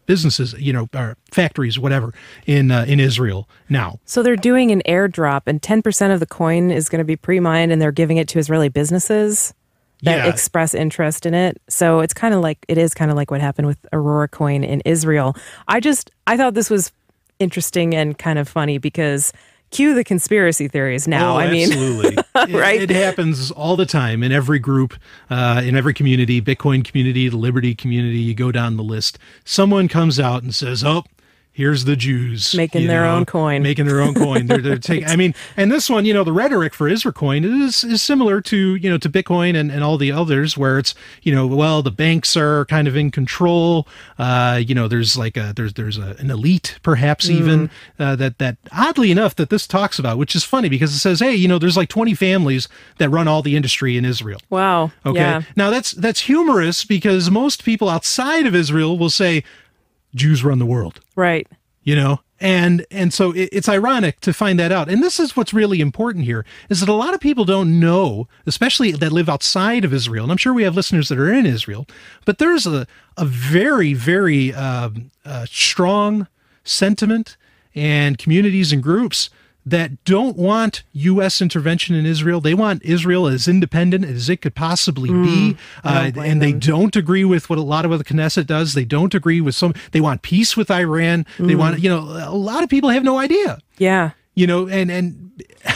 businesses, or factories, whatever, in Israel now. So they're doing an airdrop, and 10% of the coin is going to be pre-mined, and they're giving it to Israeli businesses that express interest in it. So it is kind of like what happened with Aurora coin in Israel. I thought this was interesting and kind of funny because cue the conspiracy theories now. Absolutely. Right? It happens all the time in every group, in every community, Bitcoin community, the Liberty community, you go down the list. Someone comes out and says, oh, here's the Jews. Making their own coin. They're taking, and this one, the rhetoric for Isra coin is similar to Bitcoin and all the others where it's, the banks are kind of in control. There's like there's an elite perhaps even that oddly enough that this talks about, which is funny because it says, hey, there's like 20 families that run all the industry in Israel. Wow. Okay. Yeah. Now that's humorous because most people outside of Israel will say, Jews run the world. Right. And so it's ironic to find that out. And this is what's really important here is that a lot of people don't know, especially that live outside of Israel. And I'm sure we have listeners that are in Israel, but there's a very, very strong sentiment and communities and groups that don't want U.S. intervention in Israel. They want Israel as independent as it could possibly be. And they don't agree with what a lot of what the Knesset does. They don't agree with they want peace with Iran. They want, a lot of people have no idea. Yeah. And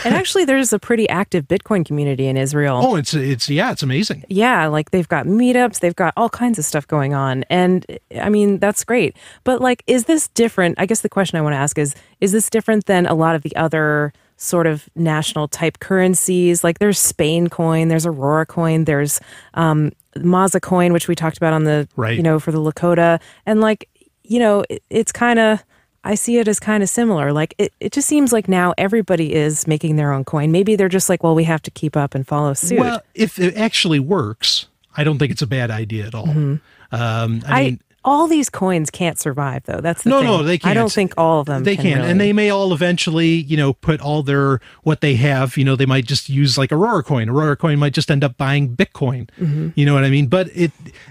actually there's a pretty active Bitcoin community in Israel. Oh, it's amazing. Yeah, like they've got meetups, they've got all kinds of stuff going on. And I mean, that's great. But like, is this different? I guess the question I want to ask is this different than a lot of the other sort of national type currencies? Like there's Spain coin, there's Aurora coin, there's Maza coin, which we talked about on the, for the Lakota. And like, it's kind of, I see it as kind of similar. Like it just seems like now everybody is making their own coin. Maybe they're just like, well, we have to keep up and follow suit. Well, if it actually works, I don't think it's a bad idea at all. I mean, all these coins can't survive, though. That's the thing. No, they can't. I don't think all of them They can. really. And they may all eventually, put all what they have, they might just use like Aurora coin. Aurora coin might just end up buying Bitcoin. You know what I mean? But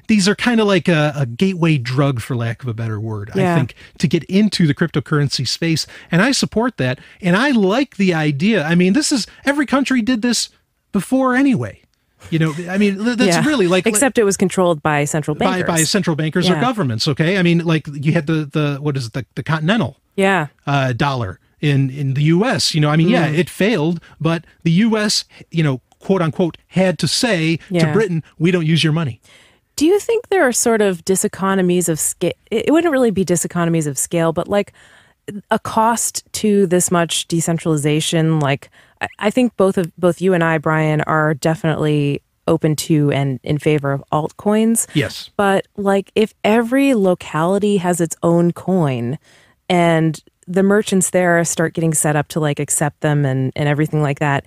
these are kind of like a gateway drug, for lack of a better word, I think, to get into the cryptocurrency space. And I support that. And I like the idea. I mean, every country did this before anyway. That's really like, except it was controlled by central bankers, by central bankers or governments. Okay. I mean, like you had the Continental dollar in the US, it failed, but the US, quote unquote, had to say to Britain, we don't use your money. Do you think there are sort of diseconomies of scale? It wouldn't really be diseconomies of scale, but like a cost to this much decentralization. Like I think both you and I, Brian, are definitely open to and in favor of altcoins. Yes. But like if every locality has its own coin and the merchants there start getting set up to like accept them and everything like that,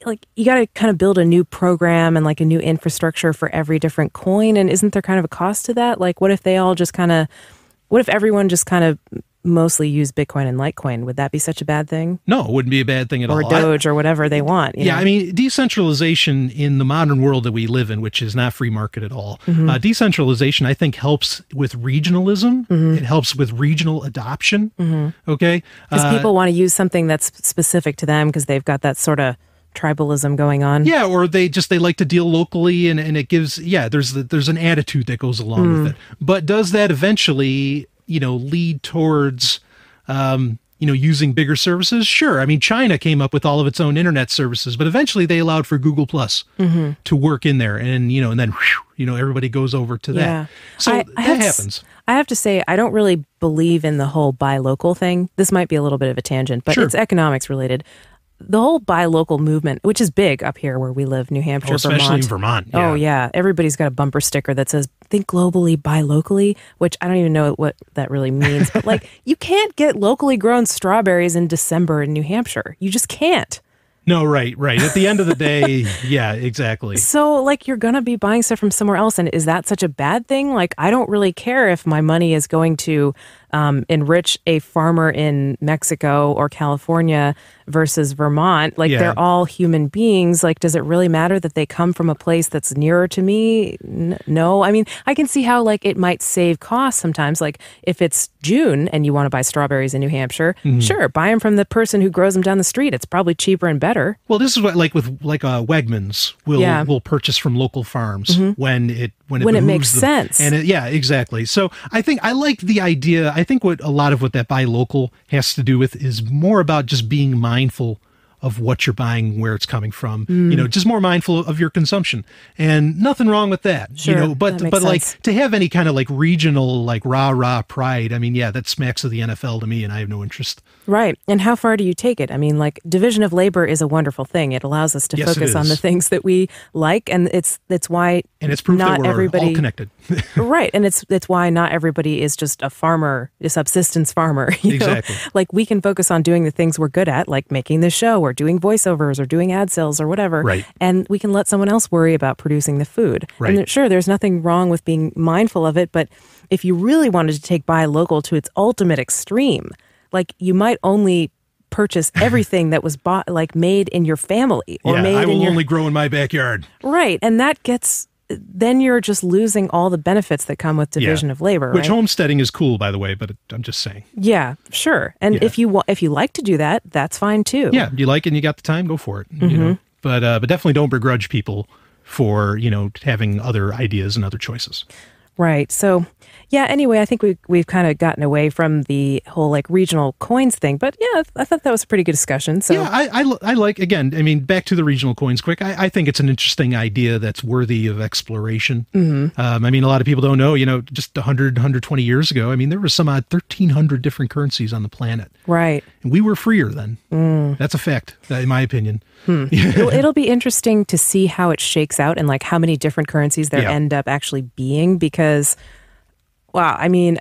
like you got to kind of build a new program and like a new infrastructure for every different coin. And isn't there kind of a cost to that? Like what if everyone just kind of mostly use Bitcoin and Litecoin. Would that be such a bad thing? No, it wouldn't be a bad thing at all. Or Doge or whatever they want. You know? I mean, decentralization in the modern world that we live in, which is not free market at all, decentralization, I think, helps with regionalism. It helps with regional adoption. Okay? Because people want to use something that's specific to them because they've got that sort of tribalism going on. Yeah, or they like to deal locally, and it gives, there's an attitude that goes along with it. But does that eventually, lead towards, using bigger services? Sure. I mean, China came up with all of its own internet services, but eventually they allowed for Google Plus to work in there, and then everybody goes over to that. Yeah. So that happens. I have to say, I don't really believe in the whole buy local thing. This might be a little bit of a tangent, but it's economics related. The whole buy local movement, which is big up here where we live, New Hampshire, especially in Vermont. Yeah. Oh, yeah. Everybody's got a bumper sticker that says, think globally, buy locally, which I don't even know what that really means. But you can't get locally grown strawberries in December in New Hampshire. You just can't. No, right. At the end of the day, yeah, exactly. So, you're going to be buying stuff from somewhere else, and is that such a bad thing? I don't really care if my money is going to enrich a farmer in Mexico or California versus Vermont. They're all human beings. Does it really matter that they come from a place that's nearer to me? No. I mean, I can see how, it might save costs sometimes. If it's June and you want to buy strawberries in New Hampshire, sure, buy them from the person who grows them down the street. It's probably cheaper and better. Well, this is what, with Wegmans will purchase from local farms when it makes sense. And exactly. So I like the idea. I think what a lot of what that buy local has to do with is more about just being mindful of what you're buying, where it's coming from, just more mindful of your consumption, and nothing wrong with that, sure, but sense. To have any kind of regional, rah pride. I mean, that smacks of the NFL to me, and I have no interest. Right. And how far do you take it? I mean, division of labor is a wonderful thing. It allows us to focus on the things that we like, and it's why it's proof not that we're everybody all connected. Right. And it's why not everybody is just a farmer, a subsistence farmer. Exactly. We can focus on doing the things we're good at, like making the show or doing voiceovers or doing ad sales or whatever. Right. And we can let someone else worry about producing the food. Right. And sure, there's nothing wrong with being mindful of it, but if you really wanted to take buy local to its ultimate extreme, you might only purchase everything that was bought, made in your family or made I will in your... only grow in my backyard. Right. And that gets... Then you're just losing all the benefits that come with division of labor. Which right? Homesteading is cool, by the way, but I'm just saying. Yeah, sure. And if you like to do that, that's fine too. Yeah, you like it and you got the time, go for it. But definitely don't begrudge people for having other ideas and other choices. Right. So, anyway, I think we've kind of gotten away from the whole regional coins thing, but I thought that was a pretty good discussion. So I like, again, I mean, back to the regional coins quick. I think it's an interesting idea that's worthy of exploration. I mean, a lot of people don't know, just 100, 120 years ago, I mean, there was some odd 1,300 different currencies on the planet. Right. And we were freer then. That's a fact, in my opinion. It'll be interesting to see how it shakes out and how many different currencies there end up actually being, because wow, I mean,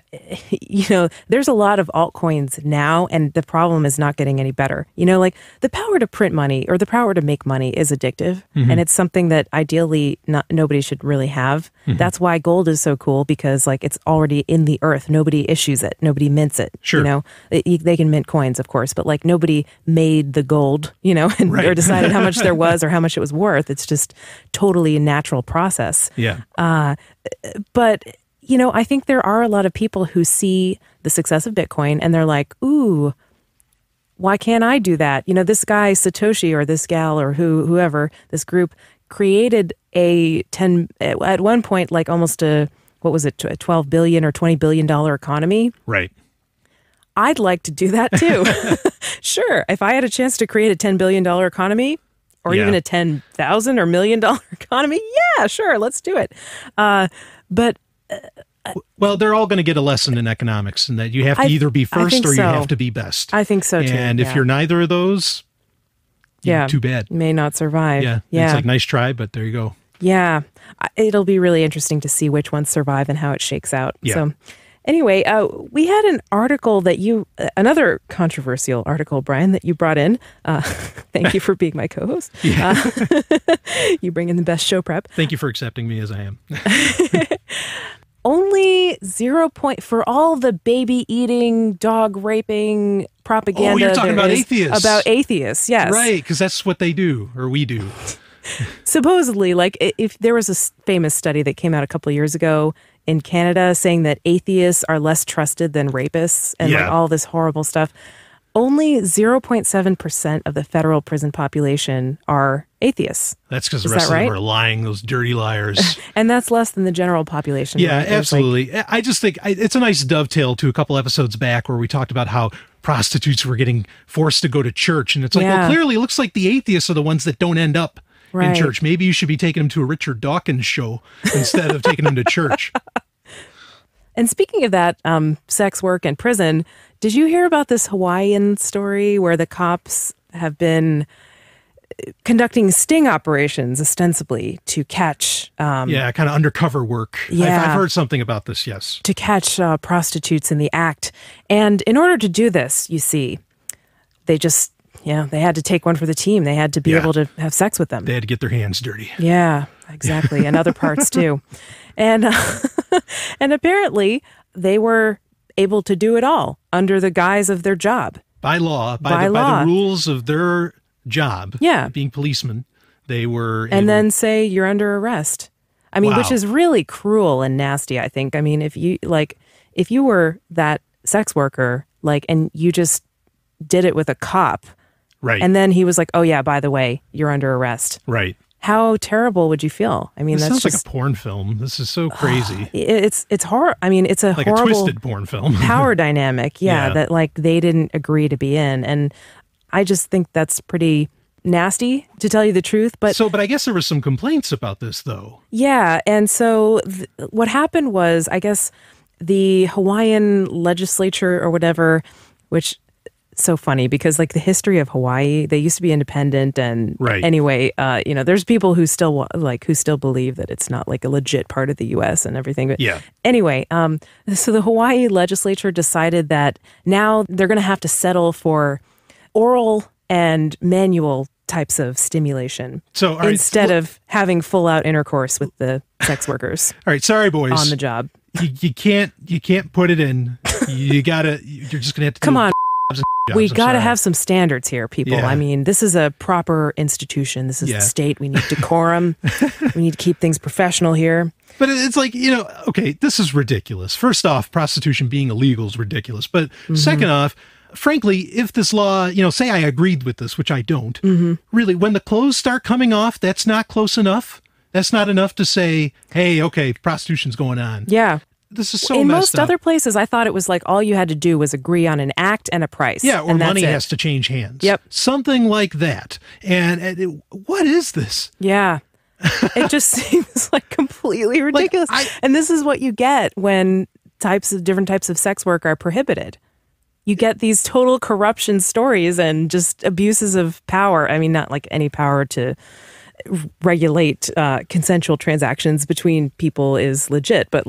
there's a lot of altcoins now, and the problem is not getting any better. The power to print money or the power to make money is addictive, and it's something that ideally nobody should really have. That's why gold is so cool, because it's already in the earth. Nobody issues it. Nobody mints it. Sure. They can mint coins, of course, but nobody made the gold, and or decided how much there was or how much it was worth. It's just totally a natural process. Yeah. But I think there are a lot of people who see the success of Bitcoin and they're like, ooh, why can't I do that? This guy, Satoshi, or this gal, or whoever, this group created at one point, almost a $12 billion or $20 billion economy. Right. I'd like to do that too. Sure. If I had a chance to create a $10 billion economy, or even a $10,000 or $1 million economy, yeah, sure, let's do it. But well, they're all going to get a lesson in economics, and that you have to either be first or you have to be best. I think so too. And if you're neither of those, too bad. May not survive. Yeah. It's nice try, but there you go. Yeah. It'll be really interesting to see which ones survive and how it shakes out. Yeah. So anyway, we had an article that another controversial article, Brian, that you brought in. Thank you for being my co-host. You bring in the best show prep. Thank you for accepting me as I am. Only only 0 point for all the baby eating, dog raping propaganda. Oh, you're talking about is atheists. About atheists, yes. Right, because that's what they do, or we do. Supposedly, like if there was a famous study that came out a couple of years ago in Canada saying that atheists are less trusted than rapists and like all this horrible stuff. Only 0.7% of the federal prison population are atheists. That's because the rest of them are lying, those dirty liars. And that's less than the general population. Yeah, right? absolutely. I just think it's a nice dovetail to a couple episodes back where we talked about how prostitutes were getting forced to go to church. And it's like, well, clearly it looks like the atheists are the ones that don't end up in church. Maybe you should be taking them to a Richard Dawkins show instead of taking them to church. And speaking of that, sex work and prison, did you hear about this Hawaiian story where the cops have been conducting sting operations ostensibly to catch... kind of undercover work. Yeah. I've heard something about this, yes. To catch prostitutes in the act. And in order to do this, you see, they just... they had to take one for the team. They had to be able to have sex with them. They had to get their hands dirty. Yeah, exactly. And other parts too. And and apparently they were able to do it all under the guise of their job. By law, by the rules of their job, being policemen, they were and then say you're under arrest. I mean, which is really cruel and nasty, I think. I mean, if you were that sex worker, and you just did it with a cop, right? And then he was like, "Oh yeah, by the way, you're under arrest." Right. How terrible would you feel? I mean, this that's sounds like a porn film. This is so crazy. It's horror. I mean, it's a like horrible a twisted porn film. Power dynamic. That they didn't agree to be in, and I just think that's pretty nasty, to tell you the truth. But I guess there were some complaints about this, though. Yeah, and so what happened was, I guess the Hawaiian legislature or whatever, which. So funny because the history of Hawaii, they used to be independent, and anyway, there's people who still believe that it's not a legit part of the U.S. and everything. But anyway, so the Hawaii legislature decided that now they're going to have to settle for oral and manual types of stimulation. So instead of having full out intercourse with the sex workers. All right, sorry boys, on the job. You can't put it in. You're just gonna have to come on. We got to sorry. have some standards here, people. Yeah. I mean, this is a proper institution. This is the state. We need decorum. We need to keep things professional here. But it's okay, this is ridiculous. First off, prostitution being illegal is ridiculous. But second off, frankly, if this law, say I agreed with this, which I don't, really, when the clothes start coming off, that's not close enough. That's not enough to say, hey, okay, prostitution's going on. Yeah. This is so in messed most up. other places, I thought it was all you had to do was agree on an act and a price. Yeah, or money has to change hands. Yep. Something like that. And what is this? Yeah. It just seems completely ridiculous. And this is what you get when different types of sex work are prohibited. You get these total corruption stories and just abuses of power. I mean, not any power to regulate consensual transactions between people is legit, but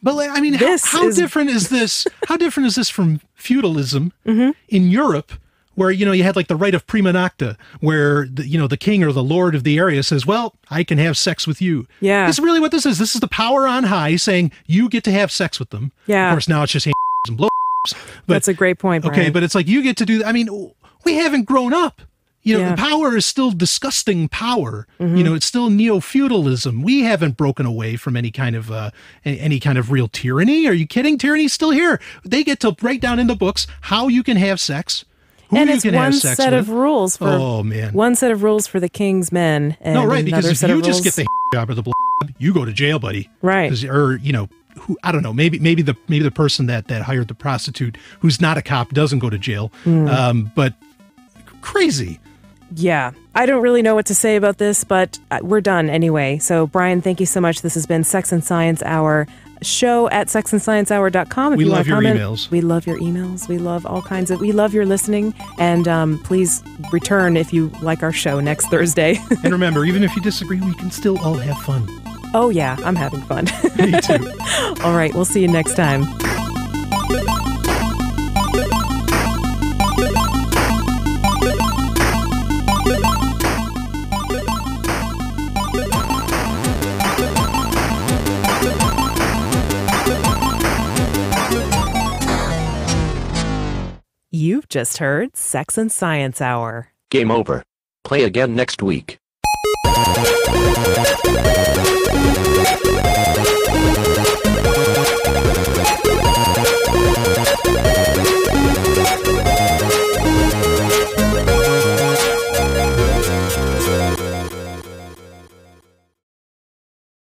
I mean, how different is this? How different is this from feudalism in Europe, where you had the right of prima nocta, where the king or the lord of the area says, "Well, I can have sex with you." Yeah, this is really what this is. This is the power on high saying you get to have sex with them. Yeah, of course now it's just and blow. That's a great point, Brian. Okay, but it's you get to do. I mean, we haven't grown up. The power is still disgusting power. It's still neo-feudalism. We haven't broken away from any kind of real tyranny. Are you kidding? Tyranny's still here. They get to write down in the books how you can have sex, who and you it's can one have sex set with. of rules for one set of rules for the king's men. And no, right? Because if you just rules... get the job or the job, you go to jail, buddy. Right? Or who, I don't know. Maybe the person that hired the prostitute who's not a cop doesn't go to jail. But crazy. Yeah, I don't really know what to say about this, but we're done anyway. So, Brian, thank you so much. This has been Sex and Science Hour. Show at sexandsciencehour.com if we you want love to your comment. emails. We love your emails. We love all kinds of... We love your listening. And please return if you like our show next Thursday. And remember, even if you disagree, we can still all have fun. Oh, yeah, I'm having fun. Me too. All right, we'll see you next time. You've just heard Sex and Science Hour. Game over. Play again next week.